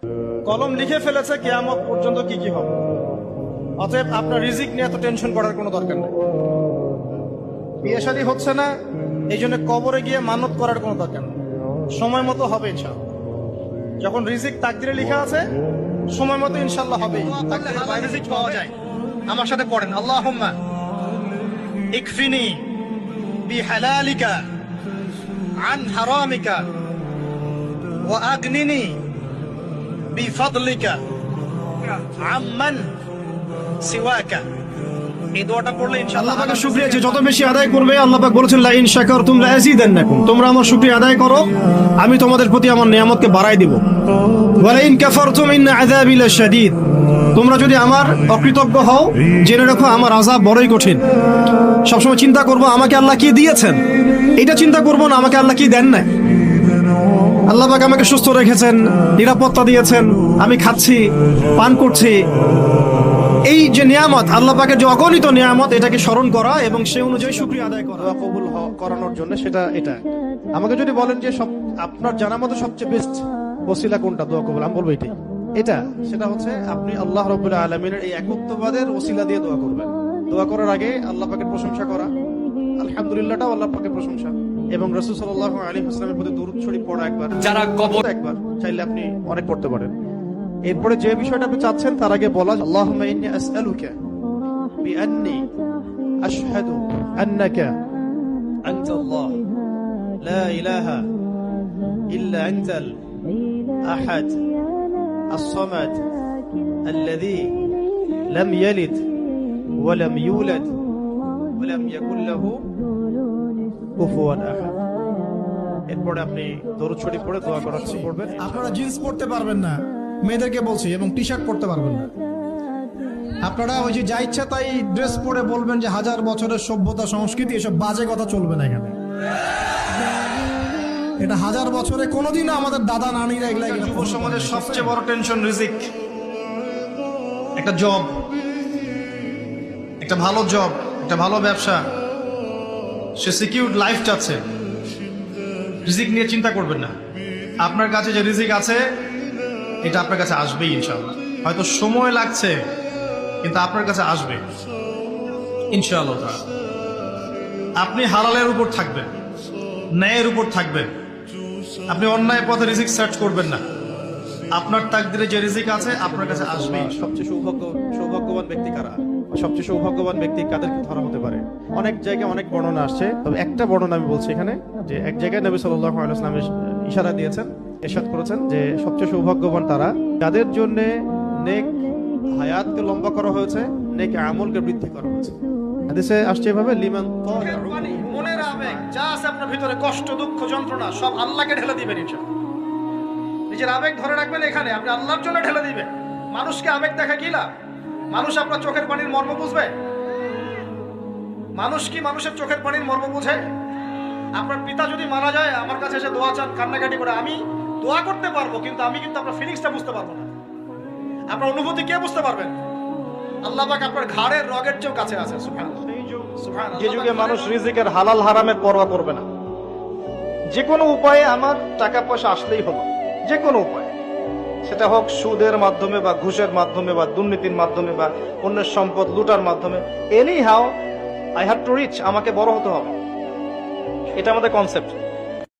কলম লিখে ফেলেছে কিয়ামত পর্যন্ত কি কি হবে। অতএব আপনার রিজিক নিয়ে এত টেনশন করার কোনো দরকার নেই। বিয়ে শাদী হচ্ছে না, এই জন্য কবরে গিয়ে মানত করার কোনো দরকার নেই। সময় মতো হবে ইনশাআল্লাহ। যখন রিজিক তাকদিরে লেখা আছে, সময় মতো ইনশাআল্লাহ হবে। তাকদিরের বাইরে রিজিক পাওয়া যায়। আমার সাথে পড়েন, আল্লাহুম্মা ইকফিনি বিহালালিকা আন হারামিকা ওয়া আগনিনি বিফাদলিকা আম্মান সিওয়াকা। এই দোয়াটা পড়লে ইনশাআল্লাহ আল্লাহ পাকের শুকরিয়া যত বেশি আদায় করবে, আল্লাহ পাক বলেছেন লা ইন শাকারতুম লা আযীদান্নাকুম, তোমরা আমার শুকরিয়া আদায় করো, আমি তোমাদের প্রতি আমার নিয়ামতকে বাড়াই দিব। ওয়া লা ইন কাফারতুম ইন্না আযাবি লাশাদীদ, তোমরা যদি আমার অকৃতজ্ঞ হও, জেনে রাখো আমার আযাব বড়ই কঠিন। সবসময় চিন্তা করব আমাকে আল্লাহ কি দিয়েছেন, এটা চিন্তা করব না আমাকে আল্লাহ কি দেন নাই। আল্লাহ পাক আমাকে সুস্থ রেখেছেন, নিরাপত্তা দিয়েছেন, আমি খাচ্ছি, পান করছি। এই যে নিয়ামত, আল্লাহ পাকের যে অগণিত নিয়ামত, এটাকে স্মরণ করা এবং সে অনুযায়ী শুকরিয়া আদায় করা, দোয়া কবুল করানোর জন্য সেটা এটা। আমাকে যদি বলেন যে সব আপনার জানার মতো সবচেয়ে বেস্ট ওসিলা কোনটা দোয়া কবুল, আমি বলবো এটাই। সেটা হচ্ছে আপনি আল্লাহ রাব্বুল আলামিনের এই একত্ববাদের ওসিলা দিয়ে দোয়া করবেন। দোয়া করার আগে আল্লাহ পাকের প্রশংসা করা, আলহামদুলিল্লাহটাও আল্লাহ পাকের প্রশংসা, এবং রাসূল সাল্লাল্লাহু আলাইহি ওয়াসাল্লামের প্রতি দরুদ শরীফ পড়া একবার, যারা কবর একবার চাইলে আপনি অনেক পড়তে পারেন। এরপরে যে বিষয়টা আপনি চাচ্ছেন তার আগে বলা, আল্লাহুম্মা ইন্নী আসআলুকা বিআন্নী আশহাদু আন্নাকা আনতাল্লাহ লা ইলাহা ইল্লা আনতাল আহাদ الصمد الذي لم يلد ولم يولد ولم يكن له كفوا احد। এরপরে আপনি দরুদ শরীফ পড়ে দোয়া করার শুরু করবেন। আপনারা জিন্স পরতে পারবেন না, মেয়েদেরকে বলছি, এবং টি শার্ট পরতে পারবেন না। আপনারা ওই যে যা ইচ্ছা তাই ড্রেস পরে বলবেন যে হাজার বছরের সভ্যতা সংস্কৃতি, এসব বাজে কথা চলবে না এখানে। এটা হাজার বছরে কোনোদিনও আমাদের দাদা নানিরা এগুলা যুব সমাজের সবচেয়ে বড় টেনশন রিজিক। একটা জব, একটা ভালো জব, একটা ভালো ব্যবসা, সে সিকিউরড লাইফ চাচ্ছে। রিজিক নিয়ে চিন্তা করবেন না, আপনার কাছে যে রিজিক আছে এটা আপনার কাছে আসবেই ইনশাআল্লাহ। হয়তো সময় লাগছে কিন্তু আপনার কাছে আসবে ইনশাআল্লাহ। আপনি হালালের উপর থাকবেন, ন্যায়ের উপর থাকবেন, আপনি অন্যায় পথে রিজিক সার্চ করবেন না। আপনার তাকদিরে যে রিজিক আছে আপনার কাছে আসবে। সবচেয়ে সৌভাগ্যবান ব্যক্তি কারা? সবচেয়ে সৌভাগ্যবান ব্যক্তি কাদেরকে ধরা হতে পারে? অনেক জায়গায় অনেক বর্ণনা আসছে, তবে একটা বর্ণনা আমি বলছি এখানে, যে এক জায়গায় নবী সাল্লাল্লাহু আলাইহি ওয়াসাল্লাম ইশারা দিয়েছেন, ইরশাদ করেছেন যে সবচেয়ে সৌভাগ্যবান তারা যাদের জন্য নেক হায়াতকে লম্বা করা হয়েছে, নেক আমলকে বৃদ্ধি করা হয়েছে। হাদিসে আসছে এভাবে, লিমান মনের আবেগ যা আছে আপনার ভিতরে, কষ্ট, দুঃখ, যন্ত্রণা, সব আল্লাহকে ঢেলে দিবেন ইনশাআল্লাহ। নিজের আবেগ ধরে রাখবেন এখানে, আপনি আল্লাহর জন্য ঢেলে দিবেন। মানুষকে আবেগ দেখা কি লাভ? মানুষ আপনার চোখের পানির মর্ম বুঝবে? মানুষ কি মানুষের চোখের পানির মর্ম বুঝে? আপনার পিতা যদি মারা যায়, আমার কাছে এসে দোয়া চান কান্নাকাটি করে, আমি দোয়া করতে পারবো কিন্তু আমি কিন্তু আপনার ফিলিংসটা বুঝতে পারবো না। আপনার অনুভূতি কে বুঝতে পারবেন? আল্লাহ পাক আপনার ঘাড়ের রগের চেয়েও কাছে আছে। সুবহানাল্লাহ। যে যুগে মানুষ রিজিকের হালাল হারামের পরোয়া করবে না, যে কোনো উপায়ে আমার টাকা পয়সা আসলেই হলো, যে কোনো উপায়ে, সেটা হোক সুদের মাধ্যমে বা ঘুষের মাধ্যমে বা দুর্নীতির মাধ্যমে বা অন্যের সম্পদ লুটার মাধ্যমে, any how I have to reach, আমাকে বড় হতে হবে। এটা আমাদের কনসেপ্ট।